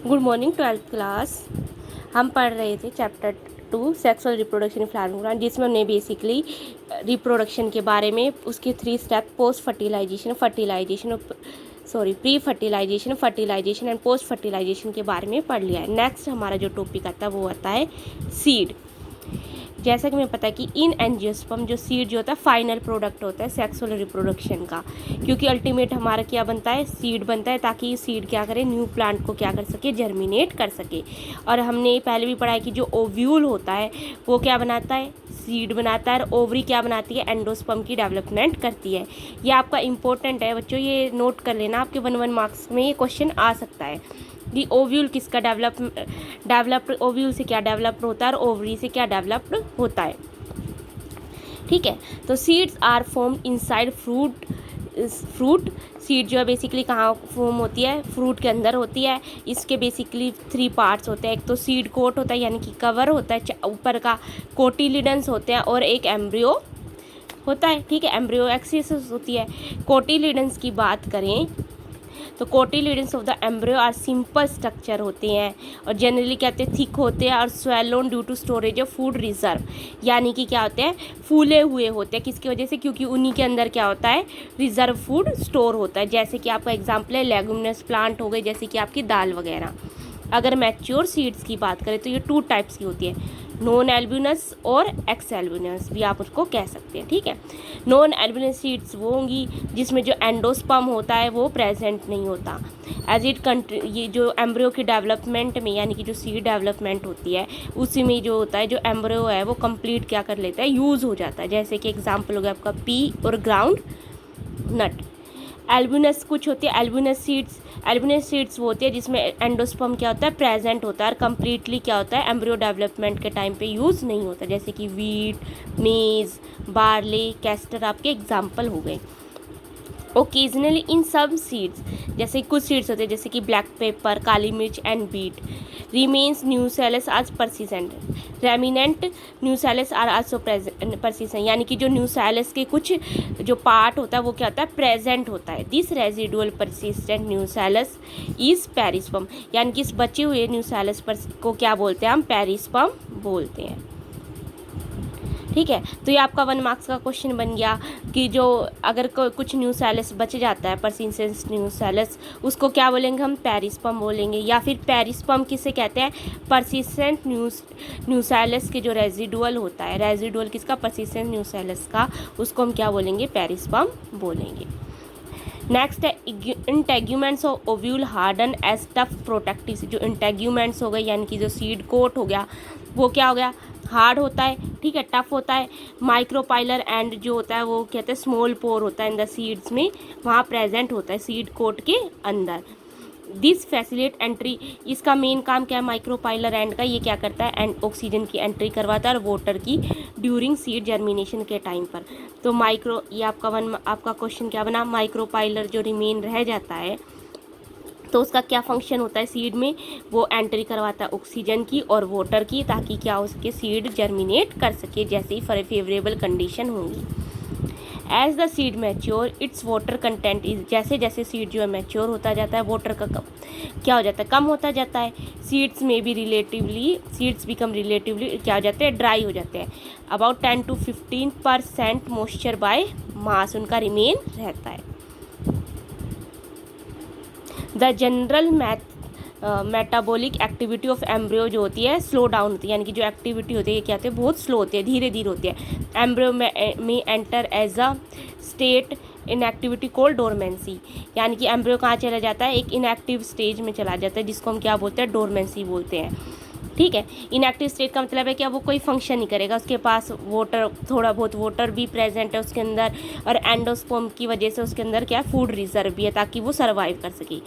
Good morning 12th class. हम पढ़ रहे थे चैप्टर 2 सेक्सुअल रिप्रोडक्शन प्लान, जिसमें हमने बेसिकली रिप्रोडक्शन के बारे में उसके 3 step post fertilization, pre fertilization, fertilization and post fertilization के बारे में पढ़ लिया है। नेक्स्ट हमारा जो टॉपिक आता है वो आता है सीड। जैसा कि हमें पता है कि इन एंजियोस्पर्म जो सीड जो होता है फाइनल प्रोडक्ट होता है सेक्सुअल रिप्रोडक्शन का, क्योंकि अल्टीमेट हमारा क्या बनता है, सीड बनता है, ताकि सीड क्या करे, न्यू प्लांट को क्या कर सके, जर्मिनेट कर सके। और हमने पहले भी पढ़ा है कि जो ओव्यूल होता है वो क्या बनाता है, सीड बनाता है, और ओवरी क्या बनाती है, एंडोस्पर्म की डेवलपमेंट करती है। ये आपका इंपॉर्टेंट है बच्चों, ये नोट कर लेना, आपके 1 मार्क्स में ये क्वेश्चन आ सकता है कि ओव्यूल किसका डेवलप्ड ओव्यूल से क्या डेवलप्ड होता है और ओवरी से क्या डेवलप्ड होता है। ठीक है, तो seeds are formed inside fruit. Seed जो है बेसिकली कहाँ फॉर्म होती है, फ्रूट के अंदर होती है। इसके बेसिकली 3 पार्ट्स होते हैं। एक तो सीड कोट होता है यानी कि कवर होता है, ऊपर का कोटिलिडन्स होते हैं, और एक एम्ब्रियो होता है। ठीक है, एम्ब्रियो एक्सिस होती है। कोटिलिडन्स की बात करें तो cotyledons of the embryo are simple structure होते हैं और जनरली कहते हैं थिक होते हैं और swollen due to storage of food reserve, यानी कि क्या होते हैं, फूले हुए होते हैं। किसकी वजह से, क्योंकि उन्हीं के अंदर क्या होता है, रिजर्व फूड स्टोर होता है। जैसे कि आपका एग्जाम्पल है लेगुमिनस प्लांट हो गए, जैसे कि आपकी दाल वगैरह। अगर मैच्योर सीड्स की बात करें तो ये 2 टाइप्स की होती है, नॉन एल्ब्यूनस और एक्स एल्ब्यूनस भी आप उसको कह सकते हैं। ठीक है, नॉन एल्ब्यूनस सीड्स वो होंगी जिसमें जो एंडोस्पर्म होता है वो प्रेजेंट नहीं होता। ये जो एम्ब्रियो की डेवलपमेंट में, यानी कि जो सीड डेवलपमेंट होती है उसी में जो होता है, जो एम्ब्रियो है वो कंप्लीट क्या कर लेता है, यूज़ हो जाता है। जैसे कि एग्जाम्पल हो गया आपका पी और ग्राउंड नट। एल्ब्यूनस कुछ होती है, एल्ब्यूनस सीड्स वो होती है जिसमें एंडोस्पर्म क्या होता है, प्रेजेंट होता है और कम्प्लीटली क्या होता है, एम्ब्रियो डेवलपमेंट के टाइम पे यूज़ नहीं होता। जैसे कि वीट, मेज, बार्ले, कैस्टर आपके एग्जाम्पल हो गए। ओकेजनली इन सब सीड्स, जैसे कुछ सीड्स होते हैं जैसे कि ब्लैक पेपर, काली मिर्च एंड बीट, रिमेन्स न्यूसेलस आज परसिसेंट, रेमिनेंट न्यूसेलस आर आल्सो परसिसेंट, यानी कि जो न्यूसेलस के कुछ जो पार्ट होता है वो क्या होता है, प्रेजेंट होता है। This residual persistent nucellus is perisperm, यानी कि इस बचे हुए न्यूसेलस को क्या बोलते हैं हम, पेरिस्पर्म बोलते हैं। ठीक है, तो ये आपका 1 मार्क्स का क्वेश्चन बन गया कि जो अगर कुछ न्यूसेलस बच जाता है, परसिस्टेंट न्यूसेलस, उसको क्या बोलेंगे हम, पेरिस्पर्म बोलेंगे। या फिर पेरिस्पर्म किसे कहते हैं, परसिस्टेंट न्यूसेलस के जो रेजिडुअल होता है, रेजिडुअल किसका, परसिस्टेंट न्यूसेलस का, उसको हम क्या बोलेंगे, पेरिस्पर्म बोलेंगे। नेक्स्ट है integuments of ovule harden as tough protective. जो इंटेग्यूमेंट्स हो गए यानी कि जो सीड कोट हो गया वो क्या हो गया, हार्ड होता है, ठीक है, टफ होता है। माइक्रोपाइलर एंड जो होता है वो कहते हैं स्मॉल पोर होता है इन द सीड्स में, वहाँ प्रेजेंट होता है सीड कोट के अंदर। दिस फैसिलिटेट एंट्री, इसका मेन काम क्या है, माइक्रोपाइलर एंड का, ये क्या करता है, एंड ऑक्सीजन की एंट्री करवाता है और वाटर की ड्यूरिंग सीड जर्मिनेशन के टाइम पर। तो ये आपका क्वेश्चन क्या बना, माइक्रोपाइलर जो रिमेन रह जाता है तो उसका क्या फंक्शन होता है सीड में, वो एंट्री करवाता है ऑक्सीजन की और वाटर की, ताकि क्या हो सके, सीड जर्मिनेट कर सके जैसे ही फेवरेबल कंडीशन होंगी। As the seed mature its water content is, जैसे जैसे सीड जो है मैच्योर होता जाता है, वाटर का क्या हो जाता है, कम होता जाता है। सीड्स बिकम रिलेटिवली क्या हो जाते हैं, ड्राई हो जाते हैं। About 10 to 15% moisture by mass उनका रिमेन रहता है। The general metabolic activity of embryo जो होती है स्लो डाउन होती है, यानी कि जो एक्टिविटी होती है ये क्या होती है, बहुत स्लो होती है, धीरे धीरे होती है। एम्ब्रियो में enter as a state inactivity called dormancy, यानी कि एम्ब्रियो कहाँ चला जाता है, एक इनएक्टिव स्टेज में चला जाता है जिसको हम क्या बोलते हैं, डोरमेंसी बोलते हैं। ठीक है, इनएक्टिव स्टेट का मतलब है कि अब वो कोई फंक्शन नहीं करेगा, उसके पास थोड़ा बहुत वाटर भी प्रेजेंट है उसके अंदर, और एंडोस्पर्म की वजह से उसके अंदर क्या फूड रिजर्व भी है ताकि वो सर्वाइव कर सके।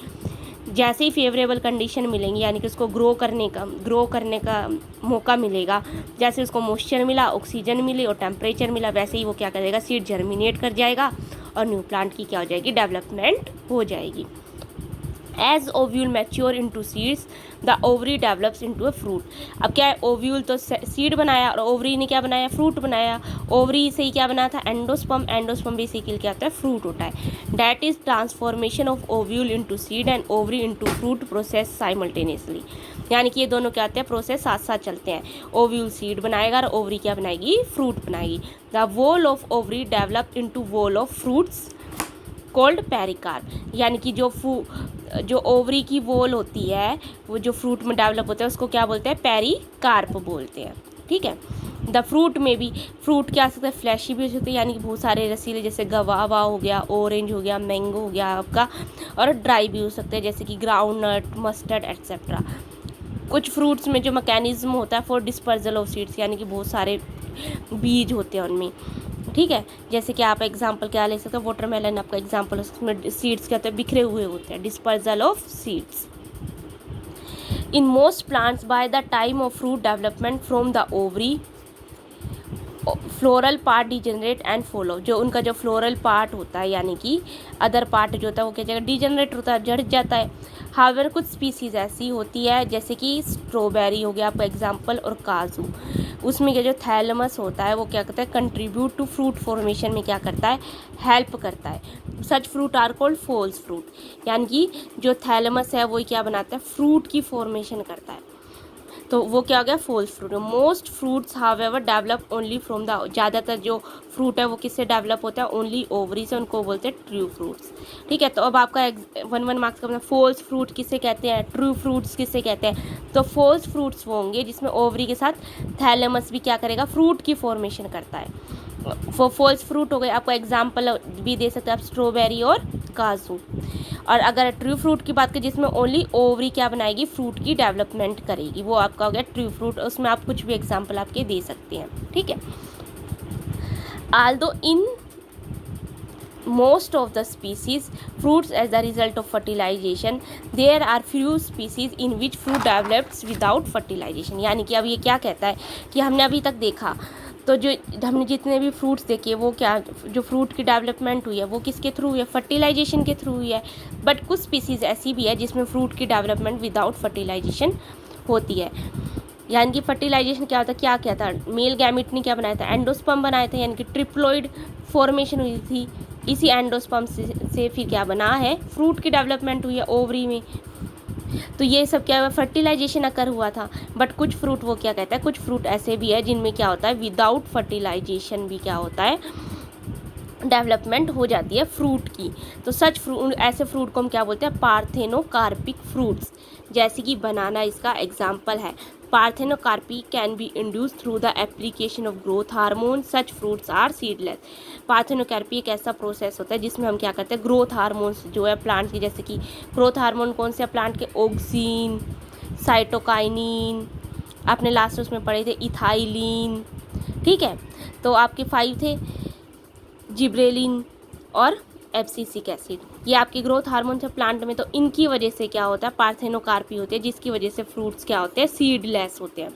जैसे ही फेवरेबल कंडीशन मिलेंगी, यानी कि उसको ग्रो करने का मौका मिलेगा, जैसे उसको मॉइस्चर मिला, ऑक्सीजन मिली और टेम्परेचर मिला, वैसे ही वो क्या करेगा, सीड जर्मिनेट कर जाएगा और न्यू प्लांट की क्या हो जाएगी, डेवलपमेंट हो जाएगी। As ovule mature into seeds the ovary develops into a fruit. अब क्या है, ओव्यूल तो सीड बनाया और ओवरी ने क्या बनाया, फ्रूट बनाया। ओवरी से ही क्या बना था, एंडोस्पर्म। एंडोस्पर्म बेसिकली क्या होता है, फ्रूट होता है। That is transformation of ovule into seed and ovary into fruit process simultaneously. यानी कि ये दोनों क्या होते हैं, प्रोसेस साथ साथ चलते हैं। ओव्यूल सीड बनाएगा और ओवरी क्या बनाएगी, फ्रूट बनाएगी। The wall of ovary develop into wall of fruits called pericarp. यानी कि जो ओवरी की वोल होती है, वो जो फ्रूट में डेवलप होता है उसको क्या बोलते हैं, पेरिकार्प बोलते हैं। ठीक है। द फ्रूट में भी, फ्रूट क्या सकते हैं, फ्लैशी भी हो सकते हैं, यानी कि बहुत सारे रसीले, जैसे गवावा हो गया, ऑरेंज हो गया, मैंगो हो गया आपका, और ड्राई भी हो सकते हैं जैसे कि ग्राउंड नट, मस्टर्ड एट्सेट्रा। कुछ फ्रूट्स में जो मैकेनिज्म होता है फॉर डिस्पर्जल ऑफ सीड्स, यानी कि बहुत सारे बीज होते हैं उनमें। ठीक है। जैसे कि आप एग्जांपल क्या ले सकते हो, वाटरमेलन आपका एग्जांपल, उसमें सीड्स क्या होते हैं, बिखरे हुए होते हैं, dispersal of seeds. In most plants by the time of fruit development from the ovary floral part degenerate and follow. जो उनका जो फ्लोरल पार्ट होता है, यानी कि अदर पार्ट जो होता है वो क्या जगह डिजेनरेट होता है, झड़ जाता है। हावेवर कुछ स्पीसीज ऐसी होती है जैसे कि स्ट्रॉबेरी हो गया आपका एग्जांपल, और काजू, उसमें क्या जो थैलमस होता है वो क्या करता है, कंट्रीब्यूट टू फ्रूट फॉर्मेशन में क्या करता है, हेल्प करता है। Such fruit are called false fruit. यानी कि जो थैलमस है वो क्या बनाता है, फ्रूट की फॉर्मेशन करता है, तो वो क्या हो गया, false fruit. Most fruits however develop only from the, ज़्यादातर जो फ्रूट है वो किससे डेवलप होता है, ओनली ओवरी से, उनको बोलते हैं ट्रू फ्रूट्स। ठीक है। तो अब आपका 1 मार्क्स का फॉल्स फ्रूट किसे कहते हैं, ट्रू फ्रूट्स किसे कहते हैं। तो फॉल्स फ्रूट्स वो होंगे जिसमें ओवरी के साथ थैलेमस भी क्या करेगा, फ्रूट की फॉर्मेशन करता है। वो फॉल्स फ्रूट हो गए। आपको एग्जाम्पल भी दे सकते हैं आप, स्ट्रॉबेरी और काजू। और अगर ट्रू फ्रूट की बात करें जिसमें ओनली ओवरी क्या बनाएगी, फ्रूट की डेवलपमेंट करेगी, वो आपका हो गया ट्रू फ्रूट। उसमें आप कुछ भी एग्जाम्पल आपके दे सकते हैं। ठीक है। Aldous in most of the species fruits as the result of fertilization, there are few species in which fruit develops without fertilization। यानी कि अब ये क्या कहता है कि हमने अभी तक देखा, तो जो हमने जितने भी फ्रूट्स देखे वो क्या, जो फ्रूट की डेवलपमेंट हुई है वो किसके थ्रू हुई है, फर्टिलाइजेशन के थ्रू हुई है। बट कुछ स्पीसीज़ ऐसी भी है जिसमें फ्रूट की डेवलपमेंट विदाउट फर्टिलाइजेशन होती है। यानी कि फर्टिलाइजेशन क्या होता है, क्या क्या था, मेल गैमिट ने क्या बनाया था, एंडोस्पर्म बनाया था, यानी कि ट्रिप्लोइड फॉर्मेशन हुई थी। इसी एंडोस्पर्म से फिर क्या बना है, फ्रूट की डेवलपमेंट हुई है ओवरी में। तो ये सब क्या हुआ, फर्टिलाइजेशन अकर हुआ था। बट कुछ फ्रूट वो क्या कहता है, कुछ फ्रूट ऐसे भी है जिनमें क्या होता है, विदाउट फर्टिलाइजेशन भी क्या होता है, डेवलपमेंट हो जाती है फ्रूट की। तो सच फ्रूट, ऐसे फ्रूट को हम क्या बोलते हैं, पार्थेनोकार्पिक फ्रूट्स। जैसे कि बनाना इसका एग्जाम्पल है। Parthenocarpy can be induce through the application of growth hormone, such fruits are seedless. Parthenocarpy एक ऐसा प्रोसेस होता है जिसमें हम क्या करते हैं, ग्रोथ हार्मोन्स जो है प्लांट की, जैसे कि ग्रोथ हार्मोन कौन से प्लांट के, ऑक्सीन, साइटोकाइनिन, आपने लास्ट उसमें पढ़े थे इथाइलिन। ठीक है। तो आपके 5 थे, जिब्रेलिन और एब्सिसिक एसिड, ये आपके ग्रोथ हार्मोन है प्लांट में। तो इनकी वजह से क्या होता है, पार्थेनोकार्पी होती है, जिसकी वजह से फ्रूट्स क्या होते हैं, सीडलेस होते हैं।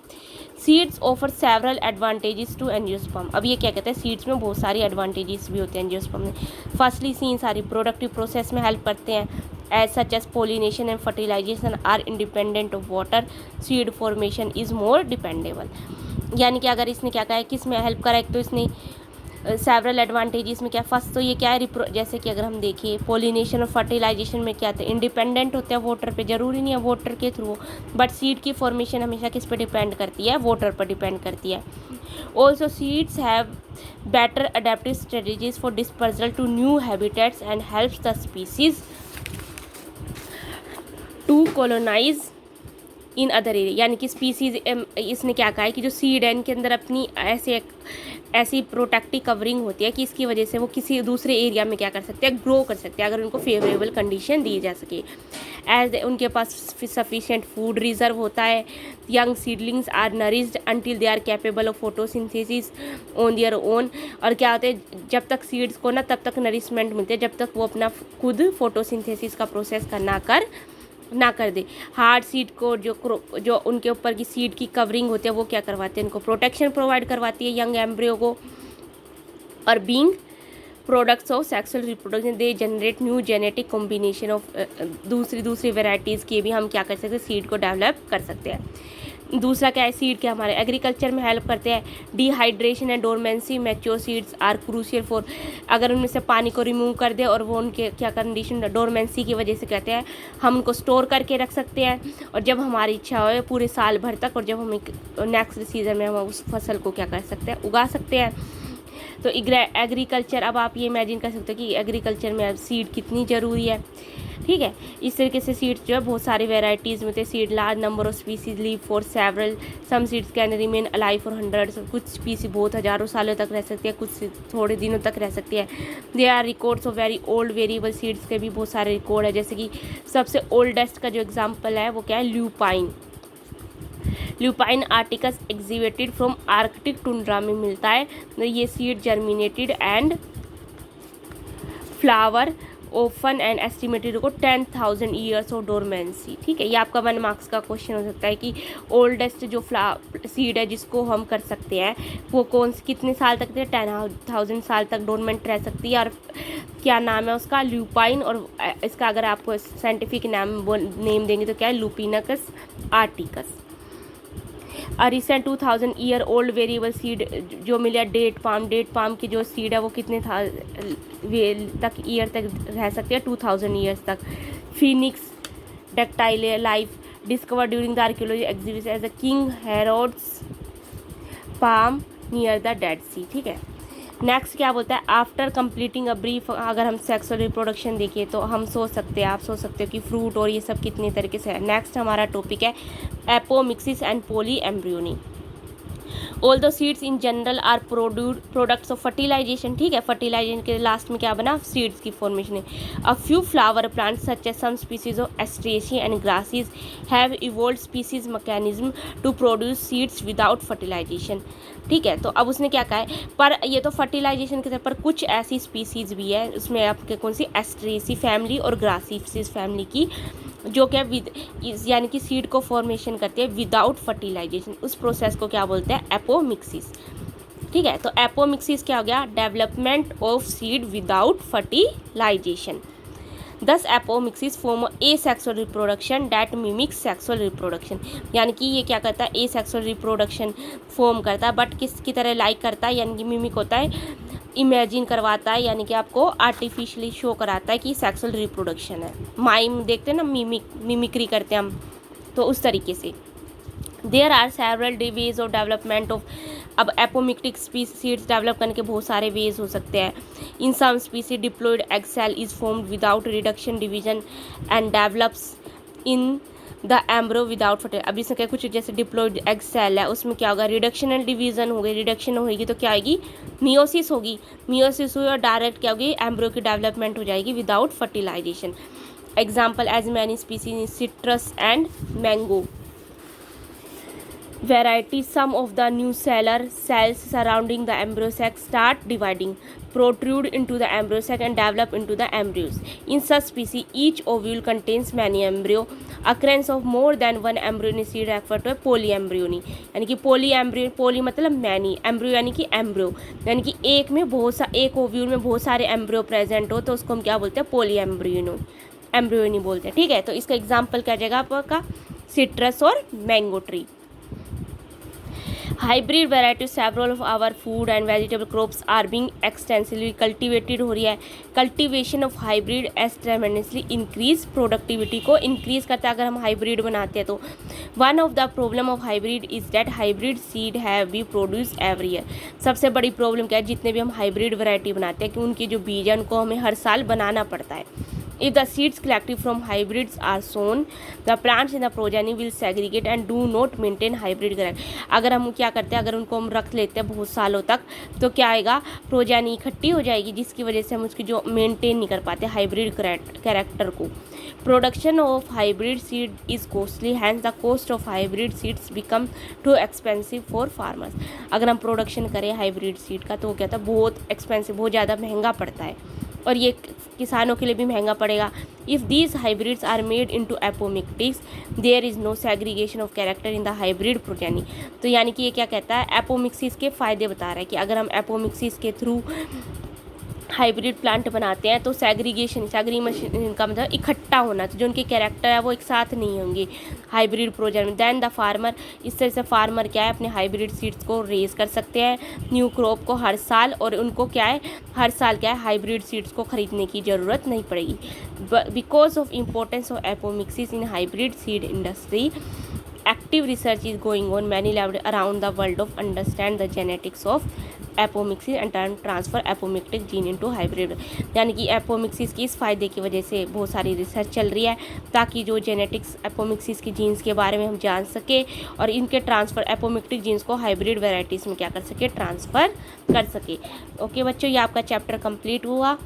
Seeds offer several advantages to angiosperm. अब ये क्या कहते हैं, सीड्स में बहुत सारी एडवांटेजेस भी होते हैं एंजियोस्पर्म में। फर्स्टली सीन सारी प्रोडक्टिव प्रोसेस में हेल्प करते हैं, as such as pollination and fertilization are independent of water, seed formation is more dependable. यानी कि अगर इसने क्या कहा है, किस में हेल्प करा, एक तो इसने सेवरल एडवांटेजेस में क्या, फर्स्ट तो ये क्या है, जैसे कि अगर हम देखें पोलिनेशन और फर्टिलाइजेशन में क्या होता है, इंडिपेंडेंट होते हैं वाटर पे, जरूरी नहीं है वाटर के थ्रू, बट सीड की फॉर्मेशन हमेशा किस पे डिपेंड करती है, वाटर पर डिपेंड करती है। Also seeds have better adaptive strategies for dispersal to new habitats and helps the species to colonize in other area. यानी कि स्पीसीज, इसने क्या कहा है कि जो सीड है इनके अंदर अपनी ऐसी प्रोटेक्टिव कवरिंग होती है कि इसकी वजह से वो किसी दूसरे एरिया में क्या कर सकते हैं, ग्रो कर सकते हैं, अगर उनको फेवरेबल कंडीशन दी जा सके। एज उनके पास सफिशिएंट फूड रिजर्व होता है। Young seedlings are nourished until they are capable of photosynthesis on their own. और क्या होता है, जब तक सीड्स को ना तब तक नरिशमेंट मिलती है, जब तक वो अपना खुद फोटोसिंथेसिस का प्रोसेस ना कर दे। हार्ड सीड को जो उनके ऊपर की सीड की कवरिंग होती है वो क्या करवाते हैं, उनको प्रोटेक्शन प्रोवाइड करवाती है यंग एम्ब्रियो को। और being products of sexual reproduction, they generate new genetic combination of दूसरी वेराइटीज़ के भी हम क्या कर सकते हैं, सीड को डेवलप कर सकते हैं। दूसरा क्या है, सीड क्या हमारे एग्रीकल्चर में हेल्प करते हैं। Dehydration and dormancy mature seeds are crucial for, अगर उनमें से पानी को रिमूव कर दे और वो उनके क्या कंडीशन डोरमेंसी की वजह से कहते हैं हम उनको स्टोर करके रख सकते हैं, और जब हमारी इच्छा हो पूरे साल भर तक, और जब हम नेक्स्ट सीज़न में हम उस फसल को क्या कर सकते हैं, उगा सकते हैं। तो एग्रीकल्चर, अब आप ये इमेजिन कर सकते हो कि एग्रीकल्चर में अब सीड कितनी ज़रूरी है, ठीक है। इस तरीके से सीड्स जो है बहुत सारी वेराइटीज़ में होते हैं। Seed large number of species live for several, some seeds can remain alive for hundreds, कुछ स्पीसी बहुत हज़ारों सालों तक रह सकती है, कुछ थोड़े दिनों तक रह सकती है। They are records of very old variable seeds के भी बहुत सारे रिकॉर्ड है, जैसे कि सबसे ओल्डेस्ट का जो एग्जाम्पल है वो क्या है, lupine. Lupine arcticus excavated from Arctic tundra में मिलता है। ये seed germinated and flower often and estimated को 10,000 ईयर्स ऑफ डोरमेंसी, ठीक है। ये आपका 1 मार्क्स का क्वेश्चन हो सकता है कि ओल्डेस्ट जो सीड है जिसको हम कर सकते हैं वो कितने साल तक 10,000 साल तक डोरमेंट रह सकती है, और क्या नाम है उसका, ल्यूपाइन। और इसका अगर आपको साइंटिफिक नेम देंगे तो क्या है, Lupinus arcticus. Recent 2000 year old variable seed जो मिला डेट पाम की जो सीड है वो कितने ईयर तक रह सकती है, 2000 ईयर्स तक। Phoenix dactylifera discover during the archaeology exhibition as the king Herod's palm near the Dead Sea, ठीक है। नेक्स्ट क्या बोलता है, आफ्टर कंप्लीटिंग अ ब्रीफ, अगर हम सेक्सुअल रिप्रोडक्शन देखिए तो हम सोच सकते हैं, आप सोच सकते हो कि फ्रूट और ये सब कितनी तरीके से है। नेक्स्ट हमारा टॉपिक है apomixis and polyembryony. Although seeds in general are products of fertilization, ठीक है। फर्टिलाइजेशन के लास्ट में क्या बना, सीड्स की फॉर्मेशन है। A few flower plants such as some species of Asteraceae and grasses have evolved species mechanism to produce seeds without fertilisation, ठीक है। तो अब उसने क्या कहा है, पर ये तो फर्टिलाइजेशन के तरफ, पर कुछ ऐसी स्पीसीज भी है उसमें आपके कौन सी, एस्ट्रेसी फैमिली और ग्रासीफिस फैमिली की, जो क्या यानी कि सीड को फॉर्मेशन करती है विदाउट फर्टिलाइजेशन। उस प्रोसेस को क्या बोलते हैं, एपोमिक्सिस, ठीक है। तो एपोमिक्सिस क्या हो गया, development of seed without fertilisation. Thus apomixis form asexual reproduction that mimics sexual reproduction, यानी कि ये क्या करता है, ए सेक्सुअल रिप्रोडक्शन फॉर्म करता है, बट किसकी तरह लाइक करता है, यानी कि मिमिक होता है, इमेजिन करवाता है, यानी कि आपको आर्टिफिशियली शो कराता है कि सेक्सुअल रिप्रोडक्शन है। माइम देखते हैं ना, मिमिक्री करते हैं हम, तो उस तरीके से। There are several ways of development of, अब एपोमिक्टिक सीड्स डेवलप करने के बहुत सारे वेज हो सकते हैं। In some species diploid egg cell is formed without reduction division and develops in the embryo without fertile. अब इसमें क्या, कुछ जैसे डिप्लॉयड एग सेल है उसमें क्या होगा, रिडक्शन एंड डिवीजन हो गई, रिडक्शन होगी तो क्या आएगी, मियोसिस होगी, मियोसिस हुई और डायरेक्ट क्या होगी, एम्ब्रो की डेवलपमेंट हो जाएगी without fertilization. Example as many species citrus and mango variety, some of the nucellar cells surrounding the embryo sac start dividing, protrude into the embryo sac and develop into the embryos. In such species, each ovule contains many embryo. Occurrence of more than one embryonic seed referred to polyembryony, यानी कि polyembryo, poly मतलब many, embryo यानी कि embryo, यानी कि एक में एक ओव्यूल में बहुत सारे एम्ब्रियो प्रेजेंट हो तो उसको हम क्या बोलते हैं, पोलीएम्ब्रियोनी बोलते हैं, ठीक है। तो इसका एग्जाम्पल क्या जाएगा आपका, सिट्रस और mango tree. Hybrid variety several of our food and vegetable crops are being extensively cultivated हो रही है। Cultivation of hybrid as tremendously increase productivity को इंक्रीज करता है अगर हम हाइब्रिड बनाते हैं तो। One of the problem of hybrid is that hybrid seed have be produce every year. सबसे बड़ी प्रॉब्लम क्या है, जितने भी हम हाइब्रिड वैरायटी बनाते हैं कि उनके जो बीज है उनको हमें हर साल बनाना पड़ता है। If the seeds collected from hybrids are sown, the plants in the progeny will segregate and do not maintain hybrid character. अगर हम क्या करते हैं, अगर उनको हम रख लेते हैं बहुत सालों तक तो क्या आएगा, प्रोजेनी इकट्ठी हो जाएगी जिसकी वजह से हम उसकी जो मेंटेन नहीं कर पाते हाइब्रिड कैरेक्टर को। Production of hybrid seed is costly, hence the cost of hybrid seeds become too expensive for farmers. अगर हम प्रोडक्शन करें हाइब्रिड सीड का तो वो क्या था, बहुत एक्सपेंसिव, बहुत ज़्यादा महंगा पड़ता है और ये किसानों के लिए भी महंगा पड़ेगा। If these hybrids are made into apomictics there is no segregation of character in the hybrid progeny. तो यानी कि ये क्या कहता है, एपोमिक्सिस के फ़ायदे बता रहा है कि अगर हम एपोमिक्सिस के थ्रू हाइब्रिड प्लांट बनाते हैं तो सेग्रीगेशन का मतलब इकट्ठा होना, तो जो उनके कैरेक्टर है वो एक साथ नहीं होंगे हाइब्रिड प्रोजेक्ट में। देन द फार्मर, इस तरह से फार्मर क्या है अपने हाइब्रिड सीड्स को रेज कर सकते हैं न्यू क्रॉप को हर साल, और उनको क्या है हर साल क्या है हाइब्रिड सीड्स को खरीदने की ज़रूरत नहीं पड़ेगी। Because of importance of apomixis in hybrid seed industry, active research is going on many labs around the world of understand the genetics of apomixis and transfer apomictic gene into hybrid. यानी कि apomixis की इस फ़ायदे की वजह से बहुत सारी रिसर्च चल रही है ताकि जो जेनेटिक्स एपोमिक्सिस की जीन्स के बारे में हम जान सके और इनके ट्रांसफ़र एपोमिक्टिक जीन्स को हाइब्रिड वेराइटीज़ में क्या कर सके ट्रांसफ़र कर सके। ओके बच्चों, ये आपका चैप्टर कंप्लीट हुआ।